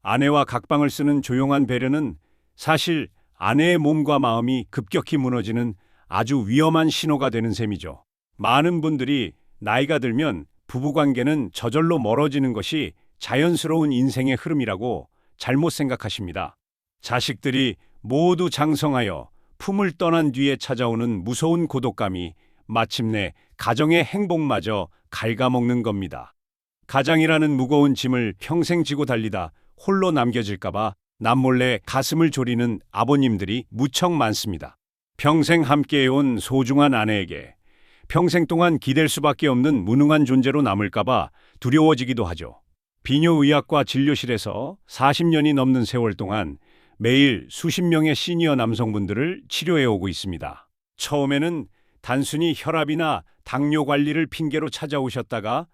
아내와 각방을 쓰는 조용한 배려는 사실 아내의 몸과 마음이 급격히 무너지는 아주 위험한 신호가 되는 셈이죠. 많은 분들이 나이가 들면 부부관계는 저절로 멀어지는 것이 자연스러운 인생의 흐름이라고 잘못 생각하십니다. 자식들이 모두 장성하여 품을 떠난 뒤에 찾아오는 무서운 고독감이 마침내 가정의 행복마저 갉아먹는 겁니다. 가장이라는 무거운 짐을 평생 지고 달리다 홀로 남겨질까봐 남몰래 가슴을 졸이는 아버님들이 무척 많습니다. 평생 함께해온 소중한 아내에게 평생 동안 기댈 수밖에 없는 무능한 존재로 남을까봐 두려워지기도 하죠. 비뇨의학과 진료실에서 40년이 넘는 세월 동안 매일 수십 명의 시니어 남성분들을 치료해오고 있습니다. 처음에는 단순히 혈압이나 당뇨 관리를 핑계로 찾아오셨다가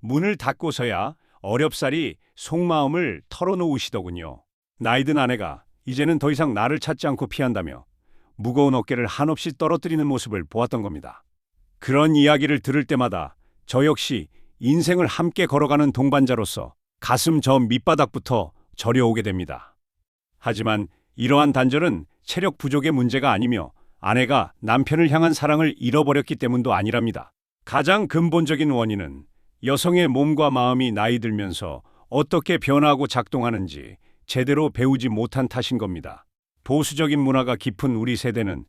문을 닫고서야 어렵사리 속마음을 털어놓으시더군요. 나이든 아내가 이제는 더 이상 나를 찾지 않고 피한다며 무거운 어깨를 한없이 떨어뜨리는 모습을 보았던 겁니다. 그런 이야기를 들을 때마다 저 역시 인생을 함께 걸어가는 동반자로서 가슴 저 밑바닥부터 저려오게 됩니다. 하지만 이러한 단절은 체력 부족의 문제가 아니며 아내가 남편을 향한 사랑을 잃어버렸기 때문도 아니랍니다. 가장 근본적인 원인은 여성의 몸과 마음이 나이 들면서 어떻게 변화하고 작동하는지 제대로 배우지 못한 탓인 겁니다. 보수적인 문화가 깊은 우리 세대는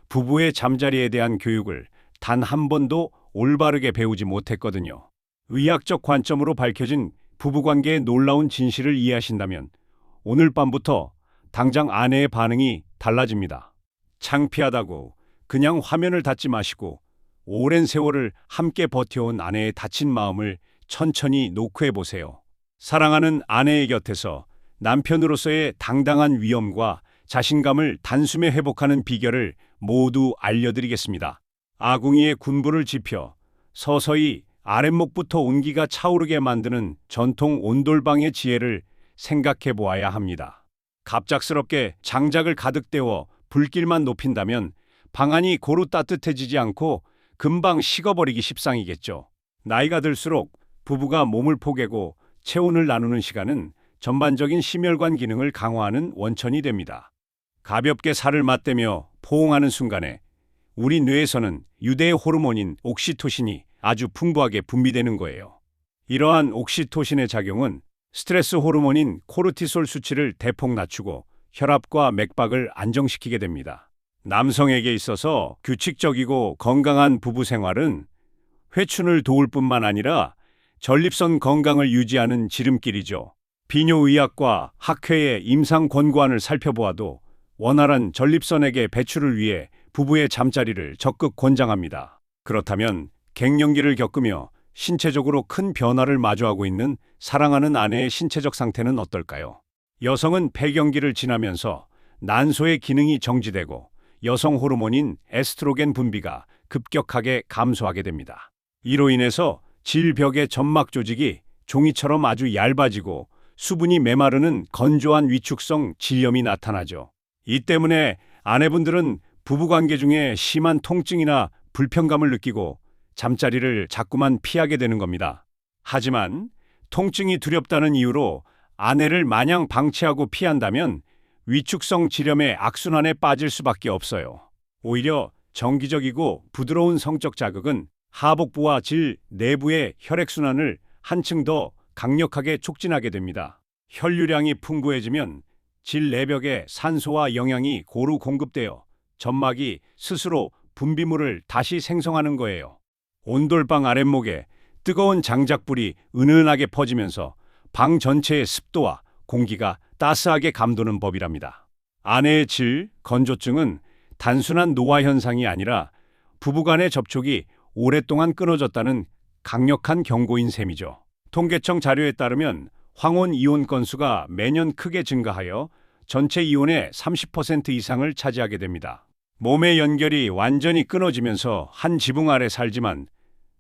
부부의 잠자리에 대한 교육을 단 한 번도 올바르게 배우지 못했거든요. 의학적 관점으로 밝혀진 부부관계의 놀라운 진실을 이해하신다면 오늘 밤부터 당장 아내의 반응이 달라집니다. 창피하다고 그냥 화면을 닫지 마시고 오랜 세월을 함께 버텨온 아내의 다친 마음을 천천히 노크해 보세요. 사랑하는 아내의 곁에서 남편으로서의 당당한 위엄과 자신감을 단숨에 회복하는 비결을 모두 알려드리겠습니다. 아궁이에 군부를 지펴 서서히 아랫목부터 온기가 차오르게 만드는 전통 온돌방의 지혜를 생각해 보아야 합니다. 갑작스럽게 장작을 가득 데워 불길만 높인다면 방안이 고루 따뜻해지지 않고 금방 식어버리기 십상이겠죠. 나이가 들수록 부부가 몸을 포개고 체온을 나누는 시간은 전반적인 심혈관 기능을 강화하는 원천이 됩니다. 가볍게 살을 맞대며 포옹하는 순간에 우리 뇌에서는 유대의 호르몬인 옥시토신이 아주 풍부하게 분비되는 거예요. 이러한 옥시토신의 작용은 스트레스 호르몬인 코르티솔 수치를 대폭 낮추고 혈압과 맥박을 안정시키게 됩니다. 남성에게 있어서 규칙적이고 건강한 부부 생활은 회춘을 도울 뿐만 아니라 전립선 건강을 유지하는 지름길이죠. 비뇨의학과 학회의 임상 권고안을 살펴보아도 원활한 전립선에게 배출을 위해 부부의 잠자리를 적극 권장합니다. 그렇다면 갱년기를 겪으며 신체적으로 큰 변화를 마주하고 있는 사랑하는 아내의 신체적 상태는 어떨까요? 여성은 폐경기를 지나면서 난소의 기능이 정지되고 여성 호르몬인 에스트로겐 분비가 급격하게 감소하게 됩니다. 이로 인해서 질벽의 점막 조직이 종이처럼 아주 얇아지고 수분이 메마르는 건조한 위축성 질염이 나타나죠. 이 때문에 아내분들은 부부관계 중에 심한 통증이나 불편감을 느끼고 잠자리를 자꾸만 피하게 되는 겁니다. 하지만 통증이 두렵다는 이유로 아내를 마냥 방치하고 피한다면 위축성 질염의 악순환에 빠질 수밖에 없어요. 오히려 정기적이고 부드러운 성적 자극은 하복부와 질 내부의 혈액순환을 한층 더 강력하게 촉진하게 됩니다. 혈류량이 풍부해지면 질 내벽에 산소와 영양이 고루 공급되어 점막이 스스로 분비물을 다시 생성하는 거예요. 온돌방 아랫목에 뜨거운 장작불이 은은하게 퍼지면서 방 전체의 습도와 공기가 따스하게 감도는 법이랍니다. 아내의 질, 건조증은 단순한 노화 현상이 아니라 부부간의 접촉이 오랫동안 끊어졌다는 강력한 경고인 셈이죠. 통계청 자료에 따르면 황혼 이혼 건수가 매년 크게 증가하여 전체 이혼의 30% 이상을 차지하게 됩니다. 몸의 연결이 완전히 끊어지면서 한 지붕 아래 살지만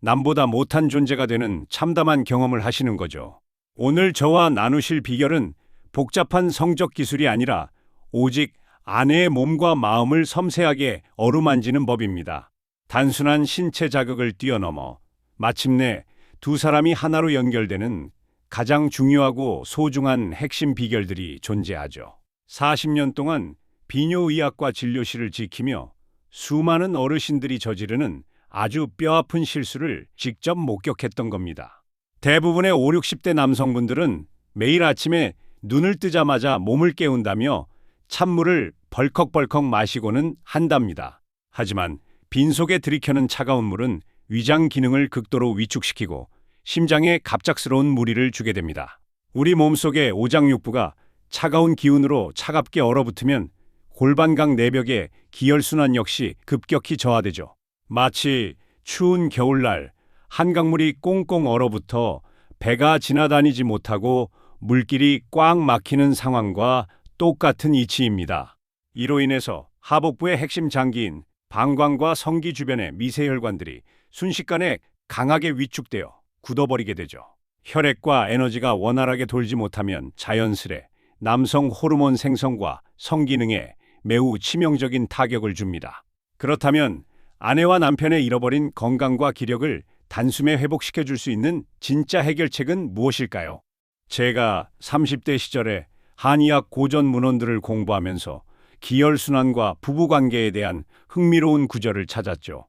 남보다 못한 존재가 되는 참담한 경험을 하시는 거죠. 오늘 저와 나누실 비결은 복잡한 성적 기술이 아니라 오직 아내의 몸과 마음을 섬세하게 어루만지는 법입니다. 단순한 신체 자극을 뛰어넘어 마침내 두 사람이 하나로 연결되는 가장 중요하고 소중한 핵심 비결들이 존재하죠. 40년 동안 비뇨의학과 진료실을 지키며 수많은 어르신들이 저지르는 아주 뼈아픈 실수를 직접 목격했던 겁니다. 대부분의 5, 60대 남성분들은 매일 아침에 눈을 뜨자마자 몸을 깨운다며 찬물을 벌컥벌컥 마시고는 한답니다. 하지만 빈속에 들이켜는 차가운 물은 위장 기능을 극도로 위축시키고 심장에 갑작스러운 무리를 주게 됩니다. 우리 몸속의 오장육부가 차가운 기운으로 차갑게 얼어붙으면 골반각 내벽의 기혈순환 역시 급격히 저하되죠. 마치 추운 겨울날 한강물이 꽁꽁 얼어붙어 배가 지나다니지 못하고 물길이 꽉 막히는 상황과 똑같은 이치입니다. 이로 인해서 하복부의 핵심 장기인 방광과 성기 주변의 미세혈관들이 순식간에 강하게 위축되어 굳어버리게 되죠. 혈액과 에너지가 원활하게 돌지 못하면 자연스레 남성 호르몬 생성과 성기능에 매우 치명적인 타격을 줍니다. 그렇다면 아내와 남편의 잃어버린 건강과 기력을 단숨에 회복시켜 줄 수 있는 진짜 해결책은 무엇일까요? 제가 30대 시절에 한의학 고전 문헌들을 공부하면서 기혈순환과 부부관계에 대한 흥미로운 구절을 찾았죠.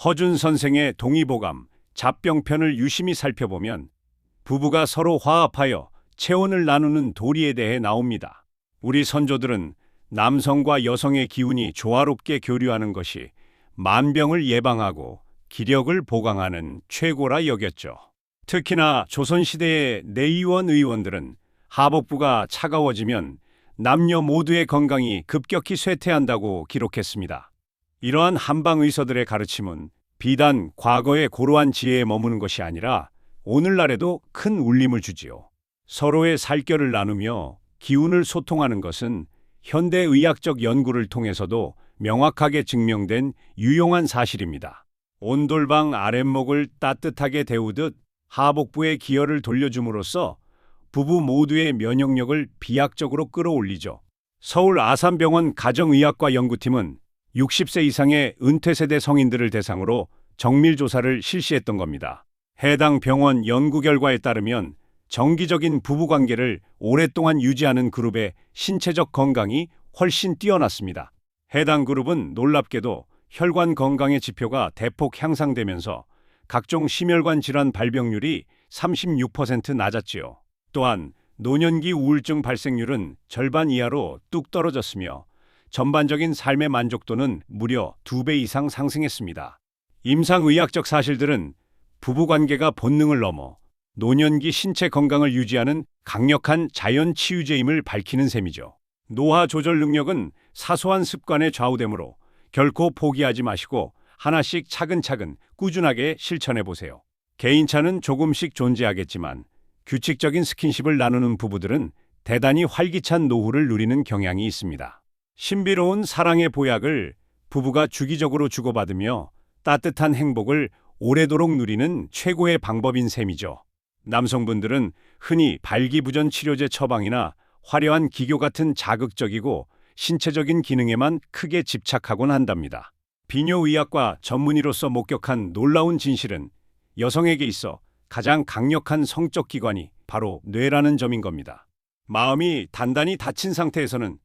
허준 선생의 동의보감, 잡병편을 유심히 살펴보면 부부가 서로 화합하여 체온을 나누는 도리에 대해 나옵니다. 우리 선조들은 남성과 여성의 기운이 조화롭게 교류하는 것이 만병을 예방하고 기력을 보강하는 최고라 여겼죠. 특히나 조선시대의 내의원 의원들은 하복부가 차가워지면 남녀 모두의 건강이 급격히 쇠퇴한다고 기록했습니다. 이러한 한방의서들의 가르침은 비단 과거의 고루한 지혜에 머무는 것이 아니라 오늘날에도 큰 울림을 주지요. 서로의 살결을 나누며 기운을 소통하는 것은 현대의학적 연구를 통해서도 명확하게 증명된 유용한 사실입니다. 온돌방 아랫목을 따뜻하게 데우듯 하복부의 기혈을 돌려줌으로써 부부 모두의 면역력을 비약적으로 끌어올리죠. 서울 아산병원 가정의학과 연구팀은 60세 이상의 은퇴세대 성인들을 대상으로 정밀조사를 실시했던 겁니다. 해당 병원 연구 결과에 따르면 정기적인 부부관계를 오랫동안 유지하는 그룹의 신체적 건강이 훨씬 뛰어났습니다. 해당 그룹은 놀랍게도 혈관 건강의 지표가 대폭 향상되면서 각종 심혈관 질환 발병률이 36% 낮았지요. 또한 노년기 우울증 발생률은 절반 이하로 뚝 떨어졌으며 전반적인 삶의 만족도는 무려 2배 이상 상승했습니다. 임상의학적 사실들은 부부관계가 본능을 넘어 노년기 신체 건강을 유지하는 강력한 자연 치유제임을 밝히는 셈이죠. 노화 조절 능력은 사소한 습관에 좌우되므로 결코 포기하지 마시고 하나씩 차근차근 꾸준하게 실천해 보세요. 개인차는 조금씩 존재하겠지만 규칙적인 스킨십을 나누는 부부들은 대단히 활기찬 노후를 누리는 경향이 있습니다. 신비로운 사랑의 보약을 부부가 주기적으로 주고받으며 따뜻한 행복을 오래도록 누리는 최고의 방법인 셈이죠. 남성분들은 흔히 발기부전 치료제 처방이나 화려한 기교 같은 자극적이고 신체적인 기능에만 크게 집착하곤 한답니다. 비뇨의학과 전문의로서 목격한 놀라운 진실은 여성에게 있어 가장 강력한 성적 기관이 바로 뇌라는 점인 겁니다. 마음이 단단히 닫힌 상태에서는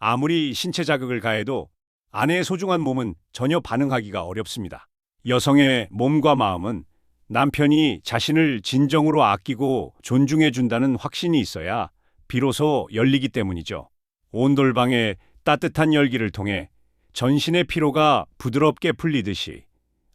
아무리 신체 자극을 가해도 아내의 소중한 몸은 전혀 반응하기가 어렵습니다. 여성의 몸과 마음은 남편이 자신을 진정으로 아끼고 존중해 준다는 확신이 있어야 비로소 열리기 때문이죠. 온돌방의 따뜻한 열기를 통해 전신의 피로가 부드럽게 풀리듯이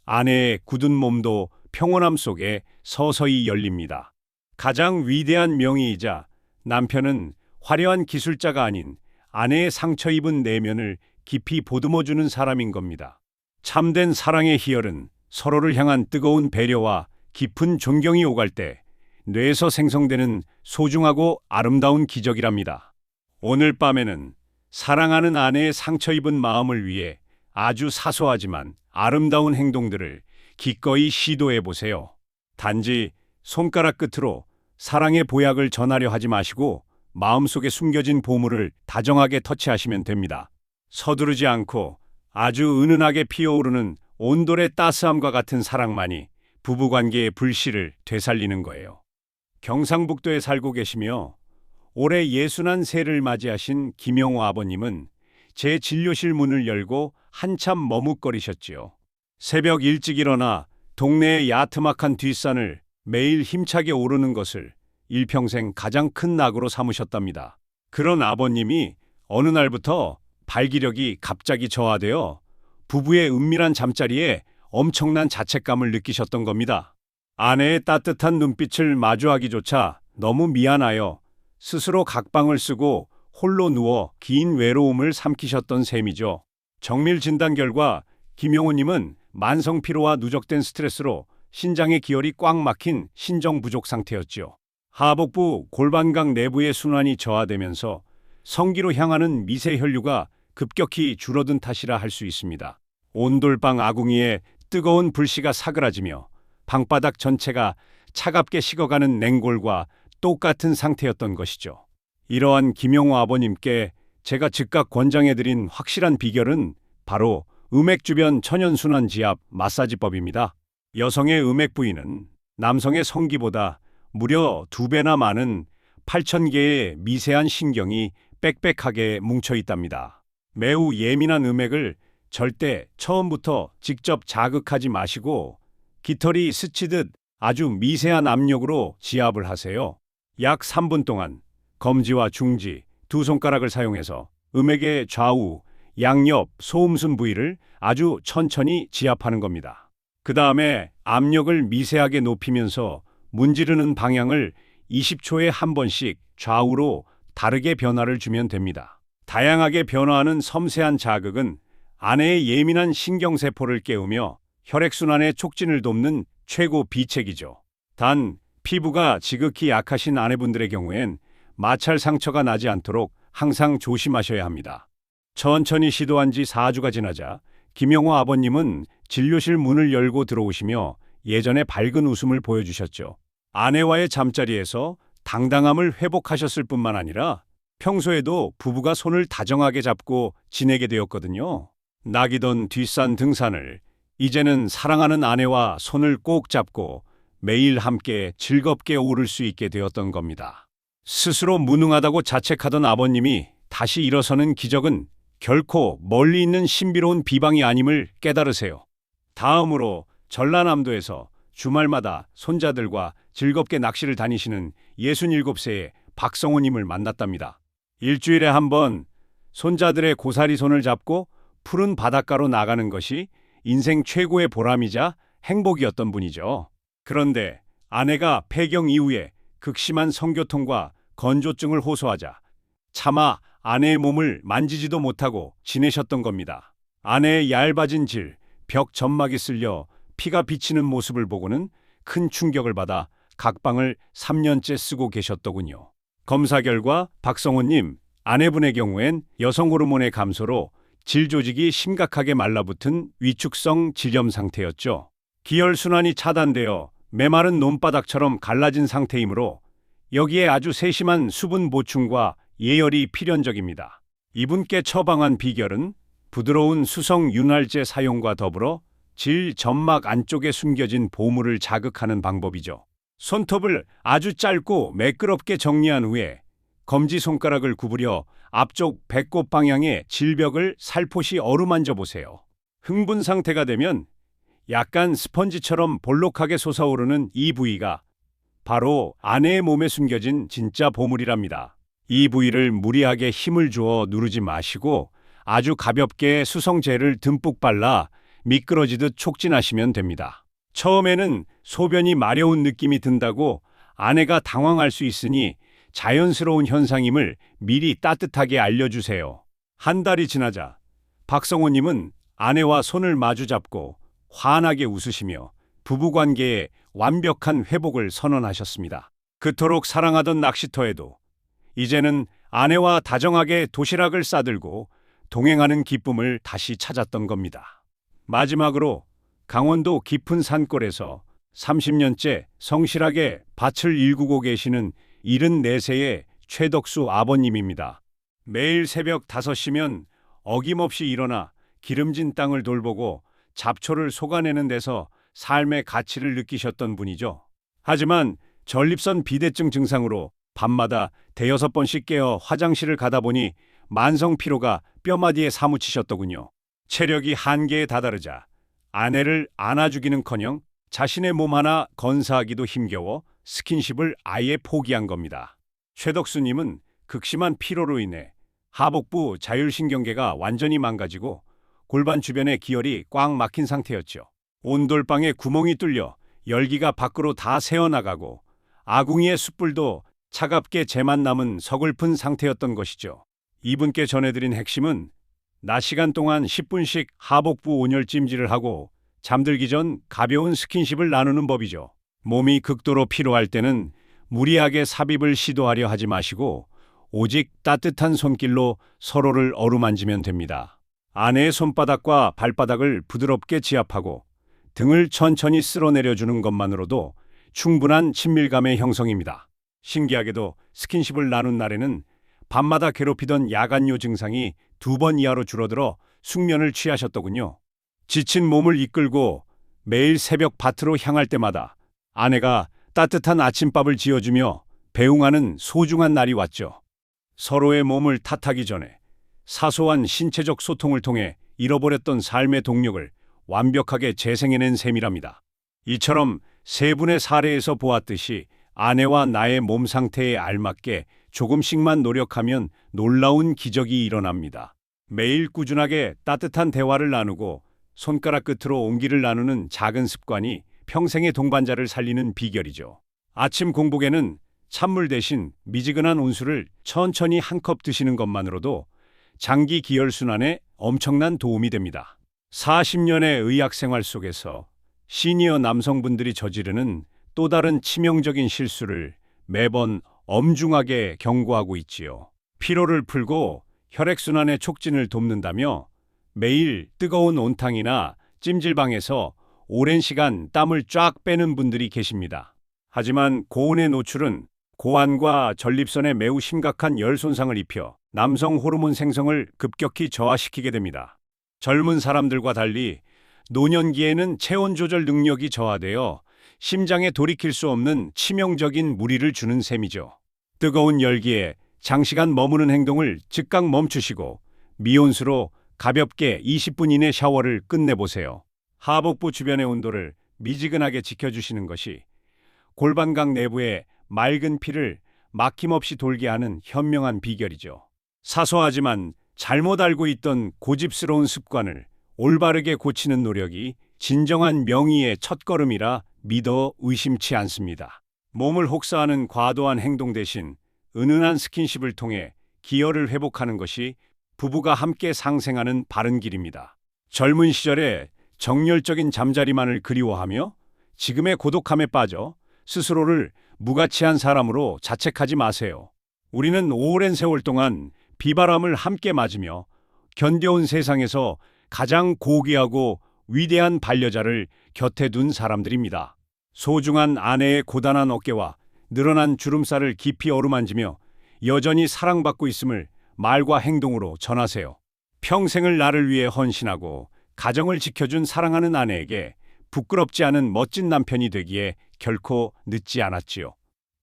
아내의 굳은 몸도 평온함 속에 서서히 열립니다. 가장 위대한 명의이자 남편은 화려한 기술자가 아닌 아내의 상처 입은 내면을 깊이 보듬어주는 사람인 겁니다. 참된 사랑의 희열은 서로를 향한 뜨거운 배려와 깊은 존경이 오갈 때 뇌에서 생성되는 소중하고 아름다운 기적이랍니다. 오늘 밤에는 사랑하는 아내의 상처 입은 마음을 위해 아주 사소하지만 아름다운 행동들을 기꺼이 시도해 보세요. 단지 손가락 끝으로 사랑의 보약을 전하려 하지 마시고 마음속에 숨겨진 보물을 다정하게 터치하시면 됩니다. 서두르지 않고 아주 은은하게 피어오르는 온돌의 따스함과 같은 사랑만이 부부관계의 불씨를 되살리는 거예요. 경상북도에 살고 계시며 올해 61세를 맞이하신 김영호 아버님은 제 진료실 문을 열고 한참 머뭇거리셨지요. 새벽 일찍 일어나 동네의 야트막한 뒷산을 매일 힘차게 오르는 것을 일평생 가장 큰 낙으로 삼으셨답니다. 그런 아버님이 어느 날부터 발기력이 갑자기 저하되어 부부의 은밀한 잠자리에 엄청난 자책감을 느끼셨던 겁니다. 아내의 따뜻한 눈빛을 마주하기조차 너무 미안하여 스스로 각방을 쓰고 홀로 누워 긴 외로움을 삼키셨던 셈이죠. 정밀 진단 결과 김용호님은 만성 피로와 누적된 스트레스로 신장의 기혈이 꽉 막힌 신정 부족 상태였지요. 하복부 골반각 내부의 순환이 저하되면서 성기로 향하는 미세 혈류가 급격히 줄어든 탓이라 할 수 있습니다. 온돌방 아궁이에 뜨거운 불씨가 사그라지며 방바닥 전체가 차갑게 식어가는 냉골과 똑같은 상태였던 것이죠. 이러한 김용호 아버님께 제가 즉각 권장해드린 확실한 비결은 바로 음액 주변 천연순환 지압 마사지법입니다. 여성의 음액 부위는 남성의 성기보다 무려 2배나 많은 8,000개의 미세한 신경이 빽빽하게 뭉쳐 있답니다. 매우 예민한 음액을 절대 처음부터 직접 자극하지 마시고 깃털이 스치듯 아주 미세한 압력으로 지압을 하세요. 약 3분 동안 검지와 중지, 두 손가락을 사용해서 음액의 좌우, 양옆, 소음순 부위를 아주 천천히 지압하는 겁니다. 그 다음에 압력을 미세하게 높이면서 문지르는 방향을 20초에 한 번씩 좌우로 다르게 변화를 주면 됩니다. 다양하게 변화하는 섬세한 자극은 아내의 예민한 신경세포를 깨우며 혈액순환의 촉진을 돕는 최고 비책이죠. 단, 피부가 지극히 약하신 아내분들의 경우엔 마찰 상처가 나지 않도록 항상 조심하셔야 합니다. 천천히 시도한 지 4주가 지나자 김영호 아버님은 진료실 문을 열고 들어오시며 예전의 밝은 웃음을 보여주셨죠. 아내와의 잠자리에서 당당함을 회복하셨을 뿐만 아니라 평소에도 부부가 손을 다정하게 잡고 지내게 되었거든요. 낙이던 뒷산 등산을 이제는 사랑하는 아내와 손을 꼭 잡고 매일 함께 즐겁게 오를 수 있게 되었던 겁니다. 스스로 무능하다고 자책하던 아버님이 다시 일어서는 기적은 결코 멀리 있는 신비로운 비방이 아님을 깨달으세요. 다음으로 전라남도에서 주말마다 손자들과 즐겁게 낚시를 다니시는 67세의 박성호님을 만났답니다. 일주일에 한 번 손자들의 고사리 손을 잡고 푸른 바닷가로 나가는 것이 인생 최고의 보람이자 행복이었던 분이죠. 그런데 아내가 폐경 이후에 극심한 성교통과 건조증을 호소하자 차마 아내의 몸을 만지지도 못하고 지내셨던 겁니다. 아내의 얇아진 질, 벽 점막이 쓸려 피가 비치는 모습을 보고는 큰 충격을 받아 각방을 3년째 쓰고 계셨더군요. 검사 결과 박성호님, 아내분의 경우엔 여성 호르몬의 감소로 질 조직이 심각하게 말라붙은 위축성 질염 상태였죠. 기혈순환이 차단되어 메마른 논바닥처럼 갈라진 상태이므로 여기에 아주 세심한 수분 보충과 예열이 필연적입니다. 이분께 처방한 비결은 부드러운 수성 윤활제 사용과 더불어 질 점막 안쪽에 숨겨진 보물을 자극하는 방법이죠. 손톱을 아주 짧고 매끄럽게 정리한 후에 검지손가락을 구부려 앞쪽 배꼽 방향의 질벽을 살포시 어루만져 보세요. 흥분 상태가 되면 약간 스펀지처럼 볼록하게 솟아오르는 이 부위가 바로 아내의 몸에 숨겨진 진짜 보물이랍니다. 이 부위를 무리하게 힘을 주어 누르지 마시고 아주 가볍게 수성젤을 듬뿍 발라 미끄러지듯 촉진하시면 됩니다. 처음에는 소변이 마려운 느낌이 든다고 아내가 당황할 수 있으니 자연스러운 현상임을 미리 따뜻하게 알려주세요. 한 달이 지나자 박성호님은 아내와 손을 마주잡고 환하게 웃으시며 부부관계의 완벽한 회복을 선언하셨습니다. 그토록 사랑하던 낚시터에도 이제는 아내와 다정하게 도시락을 싸들고 동행하는 기쁨을 다시 찾았던 겁니다. 마지막으로 강원도 깊은 산골에서 30년째 성실하게 밭을 일구고 계시는 74세의 최덕수 아버님입니다. 매일 새벽 5시면 어김없이 일어나 기름진 땅을 돌보고 잡초를 솎아내는 데서 삶의 가치를 느끼셨던 분이죠. 하지만 전립선 비대증 증상으로 밤마다 대여섯 번씩 깨어 화장실을 가다 보니 만성 피로가 뼈마디에 사무치셨더군요. 체력이 한계에 다다르자 아내를 안아주기는커녕 자신의 몸 하나 건사하기도 힘겨워 스킨십을 아예 포기한 겁니다. 최덕수님은 극심한 피로로 인해 하복부 자율신경계가 완전히 망가지고 골반 주변의 기혈이 꽉 막힌 상태였죠. 온돌방에 구멍이 뚫려 열기가 밖으로 다 새어나가고 아궁이의 숯불도 차갑게 재만 남은 서글픈 상태였던 것이죠. 이분께 전해드린 핵심은 낮 시간 동안 10분씩 하복부 온열 찜질을 하고 잠들기 전 가벼운 스킨십을 나누는 법이죠. 몸이 극도로 피로할 때는 무리하게 삽입을 시도하려 하지 마시고 오직 따뜻한 손길로 서로를 어루만지면 됩니다. 아내의 손바닥과 발바닥을 부드럽게 지압하고 등을 천천히 쓸어내려주는 것만으로도 충분한 친밀감의 형성입니다. 신기하게도 스킨십을 나눈 날에는 밤마다 괴롭히던 야간요 증상이 2번 이하로 줄어들어 숙면을 취하셨더군요. 지친 몸을 이끌고 매일 새벽 밭으로 향할 때마다 아내가 따뜻한 아침밥을 지어주며 배웅하는 소중한 날이 왔죠. 서로의 몸을 탓하기 전에 사소한 신체적 소통을 통해 잃어버렸던 삶의 동력을 완벽하게 재생해낸 셈이랍니다. 이처럼 세 분의 사례에서 보았듯이 아내와 나의 몸 상태에 알맞게 조금씩만 노력하면 놀라운 기적이 일어납니다. 매일 꾸준하게 따뜻한 대화를 나누고 손가락 끝으로 온기를 나누는 작은 습관이 평생의 동반자를 살리는 비결이죠. 아침 공복에는 찬물 대신 미지근한 온수를 천천히 한 컵 드시는 것만으로도 장기 기혈순환에 엄청난 도움이 됩니다. 40년의 의학 생활 속에서 시니어 남성분들이 저지르는 또 다른 치명적인 실수를 매번 엄중하게 경고하고 있지요. 피로를 풀고 혈액순환의 촉진을 돕는다며 매일 뜨거운 온탕이나 찜질방에서 오랜 시간 땀을 쫙 빼는 분들이 계십니다. 하지만 고온의 노출은 고환과 전립선에 매우 심각한 열 손상을 입혀 남성 호르몬 생성을 급격히 저하시키게 됩니다. 젊은 사람들과 달리 노년기에는 체온 조절 능력이 저하되어 심장에 돌이킬 수 없는 치명적인 무리를 주는 셈이죠. 뜨거운 열기에 장시간 머무는 행동을 즉각 멈추시고 미온수로 가볍게 20분 이내 샤워를 끝내보세요. 하복부 주변의 온도를 미지근하게 지켜주시는 것이 골반각 내부의 맑은 피를 막힘없이 돌게 하는 현명한 비결이죠. 사소하지만 잘못 알고 있던 고집스러운 습관을 올바르게 고치는 노력이 진정한 명의의 첫걸음이라 믿어 의심치 않습니다. 몸을 혹사하는 과도한 행동 대신 은은한 스킨십을 통해 기혈을 회복하는 것이 부부가 함께 상생하는 바른 길입니다. 젊은 시절에 정열적인 잠자리만을 그리워하며 지금의 고독함에 빠져 스스로를 무가치한 사람으로 자책하지 마세요. 우리는 오랜 세월 동안 비바람을 함께 맞으며 견뎌온 세상에서 가장 고귀하고 위대한 반려자를 곁에 둔 사람들입니다. 소중한 아내의 고단한 어깨와 늘어난 주름살을 깊이 어루만지며 여전히 사랑받고 있음을 말과 행동으로 전하세요. 평생을 나를 위해 헌신하고 가정을 지켜준 사랑하는 아내에게 부끄럽지 않은 멋진 남편이 되기에 결코 늦지 않았지요.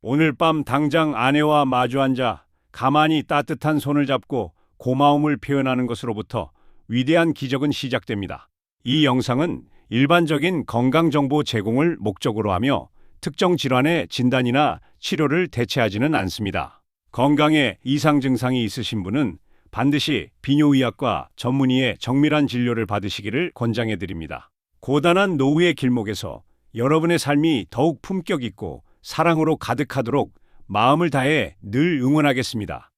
오늘 밤 당장 아내와 마주 앉아 가만히 따뜻한 손을 잡고 고마움을 표현하는 것으로부터 위대한 기적은 시작됩니다. 이 영상은 일반적인 건강정보 제공을 목적으로 하며 특정 질환의 진단이나 치료를 대체하지는 않습니다. 건강에 이상 증상이 있으신 분은 반드시 비뇨의학과 전문의의 정밀한 진료를 받으시기를 권장해 드립니다. 고단한 노후의 길목에서 여러분의 삶이 더욱 품격 있고 사랑으로 가득하도록 마음을 다해 늘 응원하겠습니다.